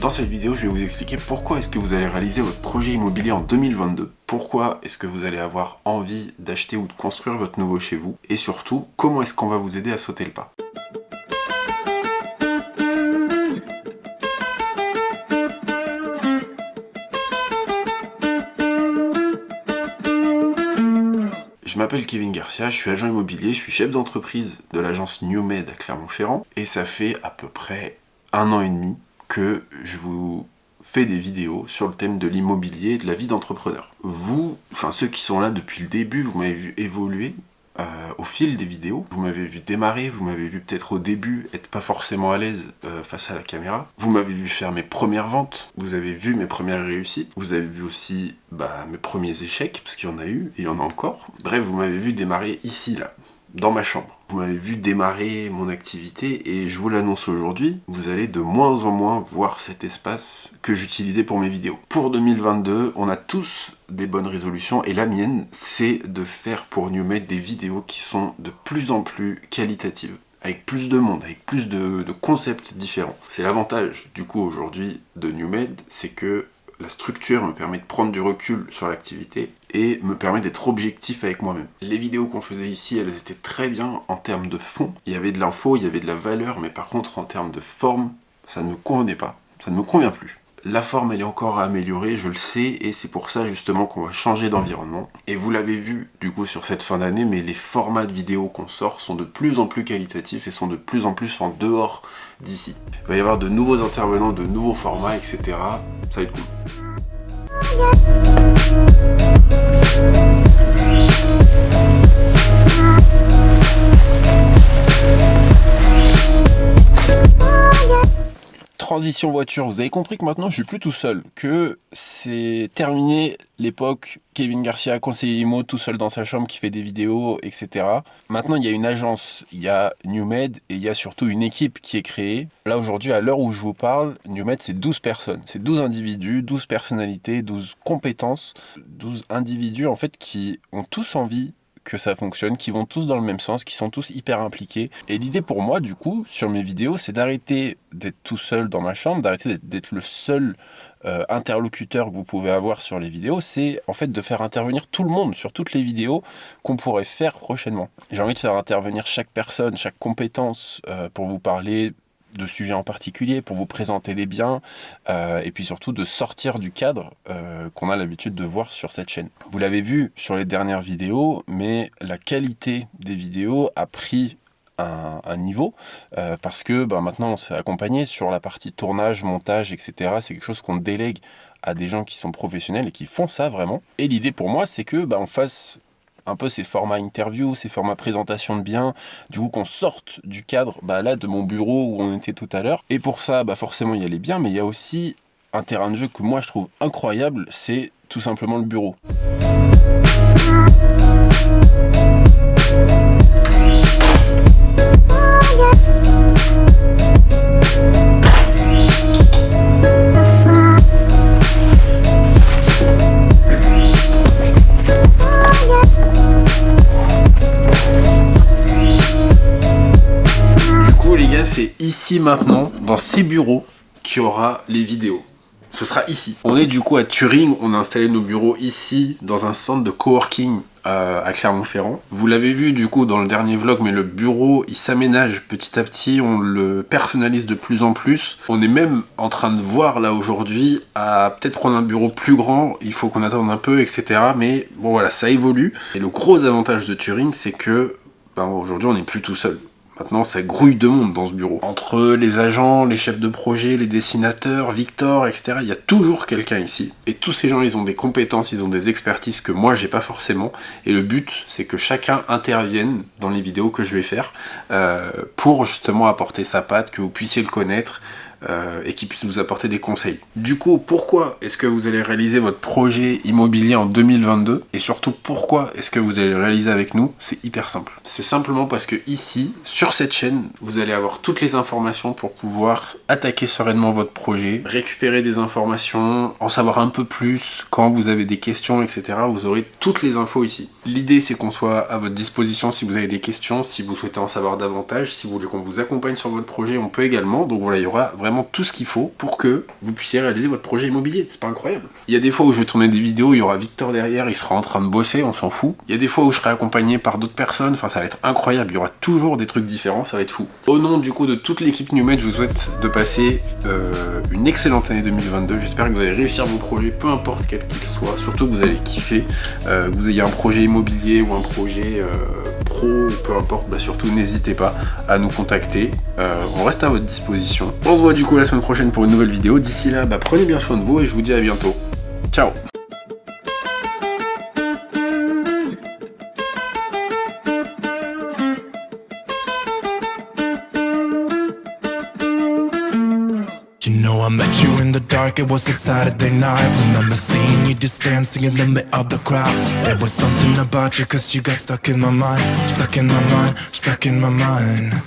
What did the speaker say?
Dans cette vidéo, je vais vous expliquer pourquoi est-ce que vous allez réaliser votre projet immobilier en 2022. Pourquoi est-ce que vous allez avoir envie d'acheter ou de construire votre nouveau chez vous. Et surtout, comment est-ce qu'on va vous aider à sauter le pas. Je m'appelle Kevin Garcia, je suis agent immobilier, je suis chef d'entreprise de l'agence NewMed à Clermont-Ferrand. Et ça fait à peu près 1 an et demi que je vous fais des vidéos sur le thème de l'immobilier et de la vie d'entrepreneur. Vous, ceux qui sont là depuis le début, vous m'avez vu évoluer au fil des vidéos. Vous m'avez vu démarrer, vous m'avez vu peut-être au début être pas forcément à l'aise face à la caméra. Vous m'avez vu faire mes premières ventes, vous avez vu mes premières réussites, vous avez vu aussi mes premiers échecs, parce qu'il y en a eu, et il y en a encore. Bref, vous m'avez vu démarrer ici, là, dans ma chambre. Vous m'avez vu démarrer mon activité et je vous l'annonce aujourd'hui, vous allez de moins en moins voir cet espace que j'utilisais pour mes vidéos. Pour 2022, on a tous des bonnes résolutions et la mienne, c'est de faire pour NewMed des vidéos qui sont de plus en plus qualitatives, avec plus de monde, avec plus de concepts différents. C'est l'avantage du coup aujourd'hui de NewMed, c'est que la structure me permet de prendre du recul sur l'activité et me permet d'être objectif avec moi-même. Les vidéos qu'on faisait ici, elles étaient très bien en termes de fond. Il y avait de l'info, il y avait de la valeur, mais par contre en termes de forme, ça ne me convenait pas. Ça ne me convient plus. La forme, elle est encore à améliorer, je le sais, et c'est pour ça justement qu'on va changer d'environnement. Et vous l'avez vu du coup sur cette fin d'année, mais les formats de vidéos qu'on sort sont de plus en plus qualitatifs et sont de plus en plus en dehors d'ici. Il va y avoir de nouveaux intervenants, de nouveaux formats, etc. Ça va être cool. Transition voiture, vous avez compris que maintenant je suis plus tout seul, que c'est terminé l'époque Kevin Garcia, conseiller IMO, tout seul dans sa chambre qui fait des vidéos, etc. Maintenant il y a une agence, il y a NewMed et il y a surtout une équipe qui est créée. Là aujourd'hui, à l'heure où je vous parle, NewMed c'est 12 personnes, c'est 12 individus, 12 personnalités, 12 compétences, 12 individus en fait qui ont tous envie que ça fonctionne, qui vont tous dans le même sens, qui sont tous hyper impliqués. Et l'idée pour moi, du coup, sur mes vidéos, c'est d'arrêter d'être tout seul dans ma chambre, d'arrêter d'être le seul interlocuteur que vous pouvez avoir sur les vidéos, c'est en fait de faire intervenir tout le monde sur toutes les vidéos qu'on pourrait faire prochainement. J'ai envie de faire intervenir chaque personne, chaque compétence pour vous parler de sujets en particulier, pour vous présenter des biens, et puis surtout de sortir du cadre qu'on a l'habitude de voir sur cette chaîne. Vous l'avez vu sur les dernières vidéos, mais la qualité des vidéos a pris un niveau, parce que maintenant on s'est accompagné sur la partie tournage, montage, etc. C'est quelque chose qu'on délègue à des gens qui sont professionnels et qui font ça vraiment. Et l'idée pour moi, c'est que on fasse un peu ces formats interview, ces formats présentation de biens, du coup qu'on sorte du cadre là de mon bureau où on était tout à l'heure. Et pour ça, forcément il y a les biens, mais il y a aussi un terrain de jeu que moi je trouve incroyable, c'est tout simplement le bureau. C'est ici maintenant, dans ces bureaux, qu'il y aura les vidéos. Ce sera ici. On est du coup à Turing, on a installé nos bureaux ici, dans un centre de coworking à Clermont-Ferrand. Vous l'avez vu du coup dans le dernier vlog, mais le bureau, il s'aménage petit à petit, on le personnalise de plus en plus. On est même en train de voir là aujourd'hui à peut-être prendre un bureau plus grand, il faut qu'on attende un peu, etc. Mais bon voilà, ça évolue. Et le gros avantage de Turing, c'est que aujourd'hui on n'est plus tout seul. Maintenant, ça grouille de monde dans ce bureau. Entre les agents, les chefs de projet, les dessinateurs, Victor, etc., il y a toujours quelqu'un ici. Et tous ces gens, ils ont des compétences, ils ont des expertises que moi, j'ai pas forcément. Et le but, c'est que chacun intervienne dans les vidéos que je vais faire pour justement apporter sa patte, que vous puissiez le connaître, et qui puisse vous apporter des conseils. Du coup, pourquoi est-ce que vous allez réaliser votre projet immobilier en 2022 et surtout pourquoi est-ce que vous allez le réaliser avec nous? C'est hyper simple. C'est simplement parce que ici, sur cette chaîne, vous allez avoir toutes les informations pour pouvoir attaquer sereinement votre projet, récupérer des informations, en savoir un peu plus quand vous avez des questions, etc. Vous aurez toutes les infos ici. L'idée, c'est qu'on soit à votre disposition si vous avez des questions, si vous souhaitez en savoir davantage, si vous voulez qu'on vous accompagne sur votre projet, on peut également. Donc voilà, il y aura vraiment vraiment tout ce qu'il faut pour que vous puissiez réaliser votre projet immobilier. C'est pas incroyable? Il y a des fois où je vais tourner des vidéos, il y aura Victor derrière, il sera en train de bosser, on s'en fout. Il y a des fois où je serai accompagné par d'autres personnes, enfin ça va être incroyable, il y aura toujours des trucs différents, ça va être fou. Au nom du coup de toute l'équipe NewMed, je vous souhaite de passer une excellente année 2022. J'espère que vous allez réussir vos projets, peu importe quel qu'il soit, surtout que vous allez kiffer, que vous ayez un projet immobilier ou un projet pro, ou peu importe, bah surtout n'hésitez pas à nous contacter, on reste à votre disposition. On se voit du coup la semaine prochaine pour une nouvelle vidéo. D'ici là, bah, prenez bien soin de vous et je vous dis à bientôt. Ciao. You know I met you in the dark, it was a Saturday night. Remember seeing you just dancing in the middle of the crowd. There was something about you, cause you got stuck in my mind. Stuck in my mind, stuck in my mind.